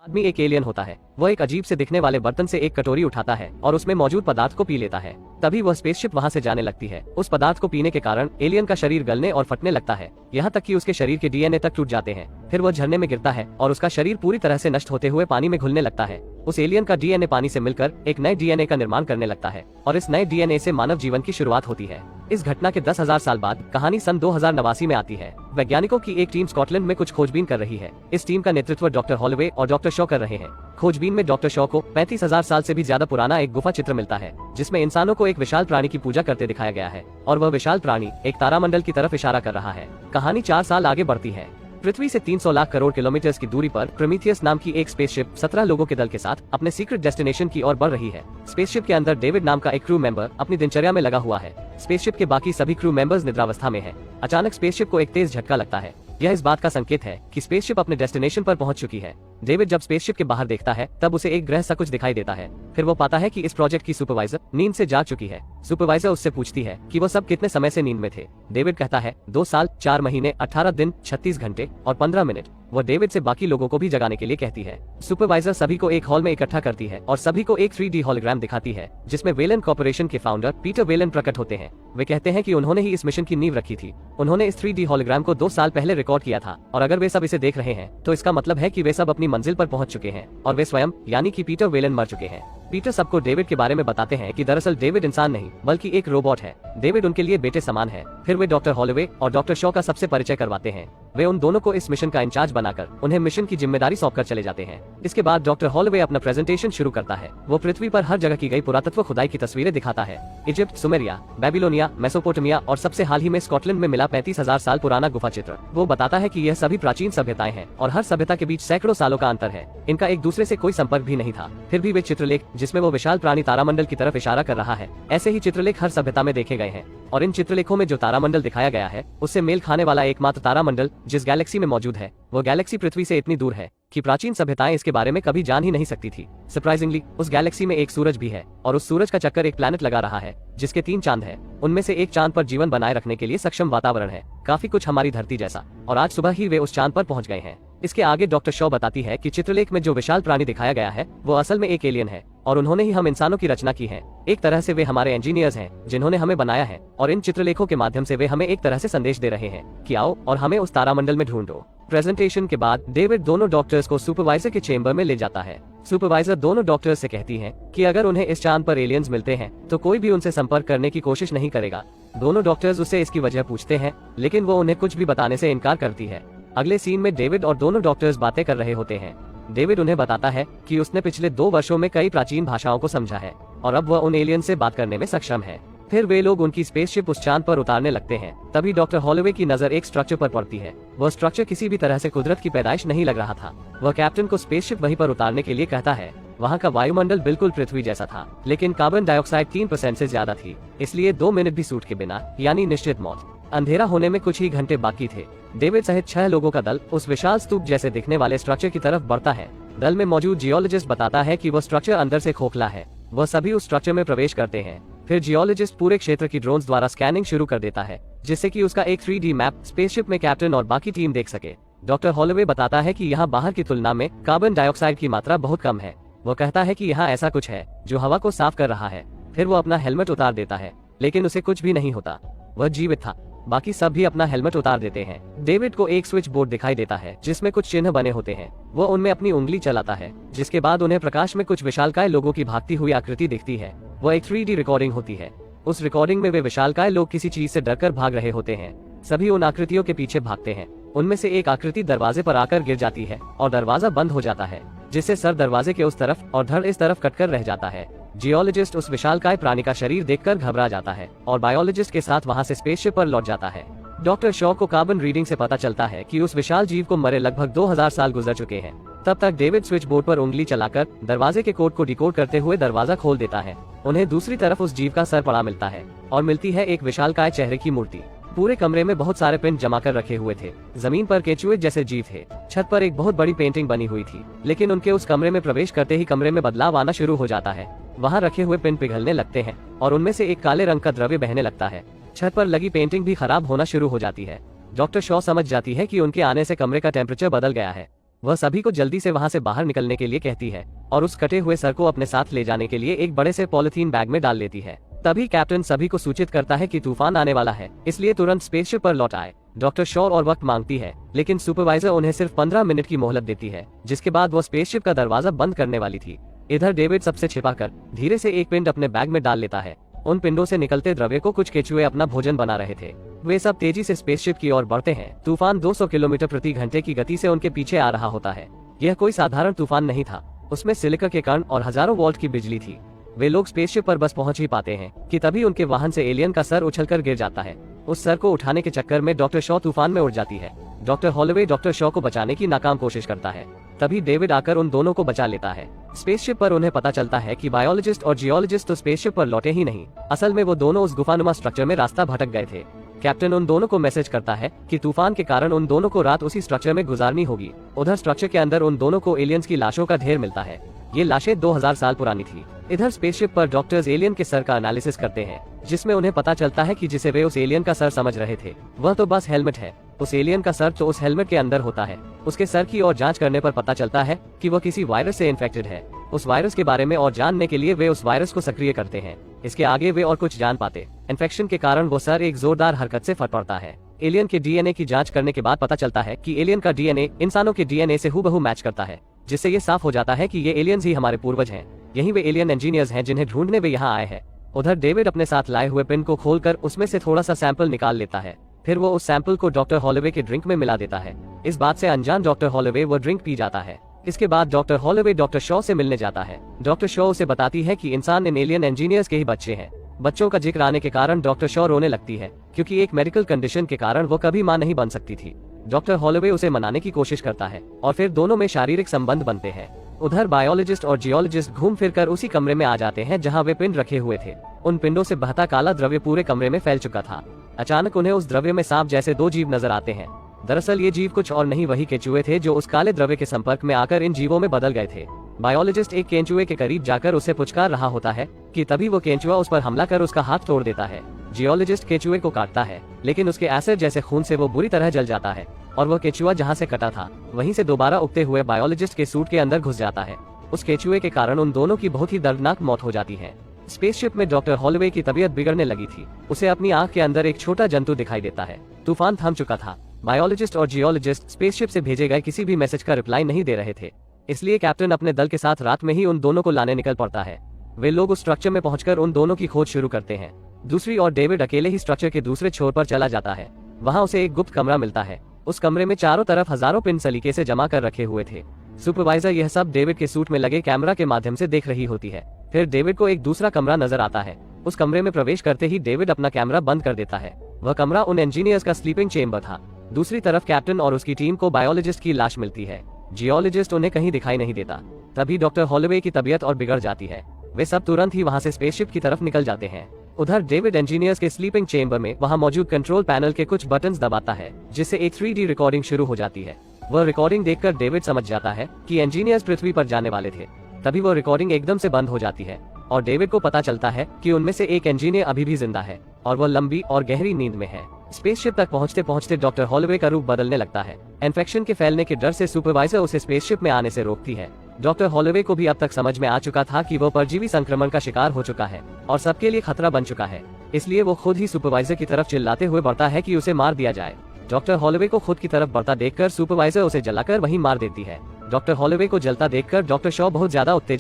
आदमी एक एलियन होता है। वह एक अजीब से दिखने वाले बर्तन से एक कटोरी उठाता है और उसमें मौजूद पदार्थ को पी लेता है। तभी वह स्पेसशिप वहां से जाने लगती है। उस पदार्थ को पीने के कारण एलियन का शरीर गलने और फटने लगता है, यहाँ तक कि उसके शरीर के डीएनए तक टूट जाते हैं। फिर वह झरने में गिरता है और उसका शरीर पूरी तरह से नष्ट होते हुए पानी में घुलने लगता है। उस एलियन का डीएनए पानी से मिलकर एक नए डीएनए का निर्माण करने लगता है और इस नए डीएनए से मानव जीवन की शुरुआत होती है। इस घटना के 10,000 साल बाद कहानी सन 2089 में आती है। वैज्ञानिकों की एक टीम स्कॉटलैंड में कुछ खोजबीन कर रही है। इस टीम का नेतृत्व डॉक्टर हॉलोवे और डॉक्टर शॉ कर रहे हैं। खोजबीन में डॉक्टर शॉ को 35,000 साल से भी ज्यादा पुराना एक गुफा चित्र मिलता है, जिसमें इंसानों को एक विशाल प्राणी की पूजा करते दिखाया गया है और वह विशाल प्राणी एक तारामंडल की तरफ इशारा कर रहा है। कहानी 4 साल आगे बढ़ती है। पृथ्वी से 300 लाख करोड़ किलोमीटर की दूरी पर प्रोमीथियस नाम की एक स्पेसशिप 17 लोगों के दल के साथ अपने सीक्रेट डेस्टिनेशन की ओर बढ़ रही है। स्पेसशिप के अंदर डेविड नाम का एक क्रू मेंबर अपनी दिनचर्या में लगा हुआ है। स्पेसशिप के बाकी सभी क्रू मेंबर्स निद्रावस्था में हैं। अचानक स्पेसशिप को एक तेज झटका लगता है। यह इस बात का संकेत है कि स्पेसशिप अपने डेस्टिनेशन पर पहुंच चुकी है। डेविड जब स्पेसशिप के बाहर देखता है तब उसे एक ग्रह सा कुछ दिखाई देता है। फिर वो पाता है कि इस प्रोजेक्ट की सुपरवाइजर नींद से जाग चुकी है। सुपरवाइजर उससे पूछती है कि वो सब कितने समय से नींद में थे। डेविड कहता है 2 साल 4 महीने 18 दिन 36 घंटे और 15 मिनट। वह डेविड से बाकी लोगों को भी जगाने के लिए कहती है। सुपरवाइजर सभी को एक हॉल में इकट्ठा करती है और सभी को एक 3D हॉलोग्राम दिखाती है, जिसमें वेलेंट कॉर्पोरेशन के फाउंडर पीटर वेलेंट प्रकट होते हैं। वे कहते हैं कि उन्होंने ही इस मिशन की नींव रखी थी। उन्होंने इस 3D हॉलोग्राम को 2 साल पहले रिकॉर्ड किया था और अगर वे सब इसे देख रहे हैं तो इसका मतलब है कि वे सब अपनी मंजिल पर पहुंच चुके हैं और वे स्वयं यानी कि पीटर वेलेंट मर चुके हैं। पीटर सबको डेविड के बारे में बताते हैं कि दरअसल डेविड इंसान नहीं बल्कि एक रोबोट है। डेविड उनके लिए बेटे समान है। फिर वे डॉक्टर हॉलोवे और डॉक्टर शॉ का सबसे परिचय करवाते हैं। वे उन दोनों को इस मिशन का इंचार्ज बनाकर उन्हें मिशन की जिम्मेदारी सौंपकर चले जाते हैं। इसके बाद डॉक्टर हॉलोवे अपना प्रेजेंटेशन शुरू करता है। वो पृथ्वी पर हर जगह की गई पुरातत्व खुदाई की तस्वीरें दिखाता है। इजिप्ट, सुमेरिया, बेबीलोनिया, मेसोपोटामिया और सबसे हाल ही में स्कॉटलैंड में मिला 35,000 साल पुराना गुफा चित्र। वो बताता है कि यह सभी प्राचीन सभ्यताएं हैं और हर सभ्यता के बीच सैकड़ों सालों का अंतर है। इनका एक दूसरे से कोई संपर्क भी नहीं था। फिर भी वे चित्रलेख जिसमें वो विशाल प्राणी तारामंडल की तरफ इशारा कर रहा है, ऐसे ही चित्रलेख हर सभ्यता में देखे गए हैं और इन चित्रलेखों में जो तारामंडल दिखाया गया है उससे मेल खाने वाला एकमात्र तारामंडल जिस गैलेक्सी में मौजूद है वो गैलेक्सी पृथ्वी से इतनी दूर है कि प्राचीन सभ्यताएं इसके बारे में कभी जान ही नहीं सकती थी। सरप्राइजिंगली उस गैलेक्सी में एक सूरज भी है और उस सूरज का चक्कर एक प्लैनेट लगा रहा है जिसके 3 चांद हैं। उनमें से एक चांद पर जीवन बनाए रखने के लिए सक्षम वातावरण है, काफी कुछ हमारी धरती जैसा, और आज सुबह ही वे उस चांद पर पहुंच गए हैं। इसके आगे डॉक्टर शॉ बताती है कि चित्रलेख में जो विशाल प्राणी दिखाया गया है वो असल में एक एलियन है और उन्होंने ही हम इंसानों की रचना की है। एक तरह से वे हमारे इंजीनियर्स हैं जिन्होंने हमें बनाया है और इन चित्रलेखों के माध्यम से वे हमें एक तरह से संदेश दे रहे हैं कि आओ और हमें उस तारामंडल में ढूंढो। प्रेजेंटेशन के बाद डेविड दोनों डॉक्टर्स को सुपरवाइजर के चेंबर में ले जाता है। सुपरवाइजर दोनों डॉक्टर्स से कहती है कि अगर उन्हें इस चांद पर एलियंस मिलते हैं तो कोई भी उनसे संपर्क करने की कोशिश नहीं करेगा। दोनों डॉक्टर्स उससे इसकी वजह पूछते हैं लेकिन वो उन्हें कुछ भी बताने से इनकार करती है। अगले सीन में डेविड और दोनों डॉक्टर्स बातें कर रहे होते हैं। डेविड उन्हें बताता है कि उसने पिछले 2 वर्षों में कई प्राचीन भाषाओं को समझा है और अब वह उन एलियन से बात करने में सक्षम है। फिर वे लोग उनकी स्पेसशिप उस चांद पर उतारने लगते हैं। तभी डॉक्टर हॉलोवे की नजर एक स्ट्रक्चर पर पड़ती है। वह स्ट्रक्चर किसी भी तरह से कुदरत की पैदाइश नहीं लग रहा था। वह कैप्टन को स्पेसशिप वहीं पर उतारने के लिए कहता है। वहाँ का वायुमंडल बिल्कुल पृथ्वी जैसा था, लेकिन कार्बन डाइऑक्साइड 3% से ज्यादा थी, इसलिए 2 मिनट भी सूट के बिना यानी निश्चित मौत। अंधेरा होने में कुछ ही घंटे बाकी थे। डेविड सहित 6 लोगों का दल उस विशाल स्तूप जैसे दिखने वाले स्ट्रक्चर की तरफ बढ़ता है। दल में मौजूद जियोलॉजिस्ट बताता है कि वह स्ट्रक्चर अंदर से खोखला है। वह सभी उस स्ट्रक्चर में प्रवेश करते हैं। फिर जियोलॉजिस्ट पूरे क्षेत्र की ड्रोन्स द्वारा स्कैनिंग शुरू कर देता है, जिससे कि उसका एक 3D मैप स्पेसशिप में कैप्टन और बाकी टीम देख सके। डॉक्टर हॉलोवे बताता है कि यहाँ बाहर की तुलना में कार्बन डाइऑक्साइड की मात्रा बहुत कम है। वो कहता है कि यहाँ ऐसा कुछ है जो हवा को साफ कर रहा है। फिर वो अपना हेलमेट उतार देता है, लेकिन उसे कुछ भी नहीं होता। वह जीवित था। बाकी सब भी अपना हेलमेट उतार देते हैं। डेविड को एक स्विच बोर्ड दिखाई देता है जिसमें कुछ चिन्ह बने होते हैं। वो उनमें अपनी उंगली चलाता है, जिसके बाद उन्हें प्रकाश में कुछ विशालकाय लोगों की भागती हुई आकृति दिखती है। वह एक 3D रिकॉर्डिंग होती है। उस रिकॉर्डिंग में वे विशालकाय लोग किसी चीज से डरकर भाग रहे होते हैं। सभी उन आकृतियों के पीछे भागते हैं। उनमें से एक आकृति दरवाजे पर आकर गिर जाती है और दरवाजा बंद हो जाता है, जिससे सर दरवाजे के उस तरफ और धड़ इस तरफ कटकर रह जाता है। जियोलॉजिस्ट उस विशालकाय प्राणी का शरीर देखकर घबरा जाता है और बायोलॉजिस्ट के साथ वहां से स्पेसशिप पर लौट जाता है। डॉक्टर शॉ को कार्बन रीडिंग से पता चलता है कि उस विशाल जीव को मरे लगभग 2000 साल गुजर चुके हैं। तब तक डेविड स्विच बोर्ड पर उंगली चलाकर दरवाजे के कोड को डिकोड करते हुए दरवाजा खोल देता है। उन्हें दूसरी तरफ उस जीव का सर पड़ा मिलता है और मिलती है एक विशालकाय चेहरे की मूर्ति। पूरे कमरे में बहुत सारे पेन जमा कर रखे हुए थे। जमीन पर केचुए जैसे जीव थे। छत पर एक बहुत बड़ी पेंटिंग बनी हुई थी, लेकिन उनके उस कमरे में प्रवेश करते ही कमरे में बदलाव आना शुरू हो जाता है। वहाँ रखे हुए पेन पिघलने लगते हैं और उनमें से एक काले रंग का द्रव्य बहने लगता है। छत पर लगी पेंटिंग भी खराब होना शुरू हो जाती है। डॉक्टर शॉ समझ जाती है कि उनके आने से कमरे का टेम्परेचर बदल गया है। वह सभी को जल्दी से वहां से बाहर निकलने के लिए कहती है और उस कटे हुए सर को अपने साथ ले जाने के लिए एक बड़े से पॉलिथीन बैग में डाल लेती है। तभी कैप्टन सभी को सूचित करता है कि तूफान आने वाला है, इसलिए तुरंत स्पेसशिप पर लौट आए। डॉक्टर शॉ और वक्त मांगती है, लेकिन सुपरवाइजर उन्हें सिर्फ 15 मिनट की मोहलत देती है, जिसके बाद वो स्पेसशिप का दरवाजा बंद करने वाली थी। इधर डेविड सबसे छिपाकर धीरे से एक पिंड अपने बैग में डाल लेता है। उन पिंडों से निकलते द्रव्य को कुछ केचुए अपना भोजन बना रहे थे। वे सब तेजी से स्पेसशिप की ओर बढ़ते हैं। तूफान 200 किलोमीटर प्रति घंटे की गति से उनके पीछे आ रहा होता है। यह कोई साधारण तूफान नहीं था, उसमें सिलिका के कण और हजारों वोल्ट की बिजली थी। वे लोग स्पेसशिप पर बस पहुंच ही पाते हैं कि तभी उनके वाहन से एलियन का सर उछलकर गिर जाता है। उस सर को उठाने के चक्कर में डॉक्टर शॉ तूफान में उड़ जाती है। डॉक्टर हॉलोवे डॉक्टर शॉ को बचाने की नाकाम कोशिश करता है। तभी डेविड आकर उन दोनों को बचा लेता है। स्पेसशिप पर उन्हें पता चलता है कि बायोलॉजिस्ट और जियोलॉजिस्ट तो स्पेसशिप पर लौटे ही नहीं, असल में वो दोनों उस गुफानुमा स्ट्रक्चर में रास्ता भटक गए थे। कैप्टन उन दोनों को मैसेज करता है कि तूफान के कारण उन दोनों को रात उसी स्ट्रक्चर में गुजारनी होगी। उधर स्ट्रक्चर के अंदर उन दोनों को एलियंस की लाशों का ढेर मिलता है। ये लाशें 2000 साल पुरानी थी। इधर स्पेसशिप पर डॉक्टर्स एलियन के सर का एनालिसिस करते हैं, जिसमें उन्हें पता चलता है कि जिसे वे उस एलियन का सर समझ रहे थे वह तो बस हेलमेट है। उस एलियन का सर तो उस हेलमेट के अंदर होता है। उसके सर की और जांच करने पर पता चलता है कि वह किसी वायरस से इन्फेक्टेड है। उस वायरस के बारे में और जानने के लिए वे उस वायरस को सक्रिय करते हैं। इसके आगे वे और कुछ जान पाते। इन्फेक्शन के कारण वो सर एक जोरदार हरकत से फट पड़ता है। एलियन के डीएनए की जांच करने के बाद पता चलता है कि एलियन का डीएनए इंसानों के डीएनए से हूबहू मैच करता है, जिससे ये साफ हो जाता है कि ये एलियंस ही हमारे पूर्वज हैं। यही वे एलियन इंजीनियर्स हैं जिन्हें ढूंढने वे यहाँ आए हैं। उधर डेविड अपने साथ लाए हुए पिन को खोलकर उसमें से थोड़ा सा सैंपल निकाल लेता है। फिर वो उस सैंपल को डॉक्टर हॉलोवे के ड्रिंक में मिला देता है। इस बात से अनजान डॉक्टर हॉलोवे वो ड्रिंक पी जाता है। इसके बाद डॉक्टर हॉलोवे डॉक्टर शॉ से मिलने जाता है। डॉक्टर शॉ उसे बताती है कि इंसान इन एलियन इंजीनियर्स के ही बच्चे हैं। बच्चों का जिक्र आने के कारण डॉक्टर शॉ रोने लगती है, क्योंकि एक मेडिकल कंडीशन के कारण वो कभी मां नहीं बन सकती थी। डॉक्टर हॉलोवे उसे मनाने की कोशिश करता है और फिर दोनों में शारीरिक संबंध बनते हैं। उधर बायोलॉजिस्ट और जियोलॉजिस्ट घूम फिरकर उसी कमरे में आ जाते हैं जहां वे पिंड रखे हुए थे। उन पिंडों से बहता काला द्रव्य पूरे कमरे में फैल चुका था। अचानक उन्हें उस द्रव्य में सांप जैसे 2 जीव नजर आते हैं। दरअसल ये जीव कुछ और नहीं, वही केंचुए थे जो उस काले द्रव्य के संपर्क में आकर इन जीवों में बदल गए थे। बायोलॉजिस्ट एक केंचुए के करीब जाकर उसे पुचकार रहा होता है कि तभी वो केंचुआ उस पर हमला कर उसका हाथ तोड़ देता है। जियोलॉजिस्ट केंचुए को काटता है, लेकिन उसके एसिड जैसे खून से वो बुरी तरह जल जाता है और वो केंचुआ जहाँ से कटा था वहीं से दोबारा उगते हुए बायोलॉजिस्ट के सूट के अंदर घुस जाता है। उस केंचुए के कारण उन दोनों की बहुत ही दर्दनाक मौत हो जाती है। स्पेसशिप में डॉक्टर हॉलोवे की तबीयत बिगड़ने लगी थी। उसे अपनी आंख के अंदर एक छोटा जंतु दिखाई देता है। तूफान थम चुका था। बायोलॉजिस्ट और जियोलॉजिस्ट स्पेसशिप से भेजे गए किसी भी मैसेज का रिप्लाई नहीं दे रहे थे, इसलिए कैप्टन अपने दल के साथ रात में ही उन दोनों को लाने निकल पड़ता है। वे लोग उस स्ट्रक्चर में पहुंचकर उन दोनों की खोज शुरू करते हैं। दूसरी ओर डेविड अकेले ही स्ट्रक्चर के दूसरे छोर पर चला जाता है। वहां उसे एक गुप्त कमरा मिलता है। उस कमरे में चारों तरफ हजारों पिन सलीके से जमा कर रखे हुए थे। सुपरवाइजर यह सब डेविड के सूट में लगे कैमरा के माध्यम से देख रही होती है। फिर डेविड को एक दूसरा कमरा नजर आता है। उस कमरे में प्रवेश करते ही डेविड अपना कैमरा बंद कर देता है। वह कमरा उन इंजीनियर्स का स्लीपिंग चेम्बर था। दूसरी तरफ कैप्टन और उसकी टीम को बायोलॉजिस्ट की लाश मिलती है। जियोलॉजिस्ट उन्हें कहीं दिखाई नहीं देता। तभी डॉक्टर हॉलोवे की तबीयत और बिगड़ जाती है। वे सब तुरंत ही वहां से स्पेसशिप की तरफ निकल जाते हैं। उधर डेविड इंजीनियर्स के स्लीपिंग चेम्बर में वहां मौजूद कंट्रोल पैनल के कुछ बटन्स दबाता है, जिससे एक 3D रिकॉर्डिंग शुरू हो जाती है। वह रिकॉर्डिंग देखकर डेविड समझ जाता है कि इंजीनियर्स पृथ्वी पर जाने वाले थे। तभी वो रिकॉर्डिंग एकदम से बंद हो जाती है और डेविड को पता चलता है कि उनमें से एक इंजीनियर अभी भी जिंदा है और वह लंबी और गहरी नींद में है। स्पेसशिप तक पहुंचते पहुंचते डॉक्टर हॉलोवे का रूप बदलने लगता है। इन्फेक्शन के फैलने के डर से सुपरवाइजर उसे स्पेसशिप में आने से रोकती है। डॉक्टर हॉलोवे को भी अब तक समझ में आ चुका था कि वो परजीवी संक्रमण का शिकार हो चुका है और सबके लिए खतरा बन चुका है, इसलिए वो खुद ही सुपरवाइजर की तरफ चिल्लाते हुए बढ़ता है कि उसे मार दिया जाए। डॉक्टर हॉलोवे को खुद की तरफ बढ़ता देखकर सुपरवाइजर उसे जलाकर वहीं मार देती है। डॉक्टर हॉलोवे को जलता देखकर डॉक्टर शॉ बहुत ज्यादा उत्तेजित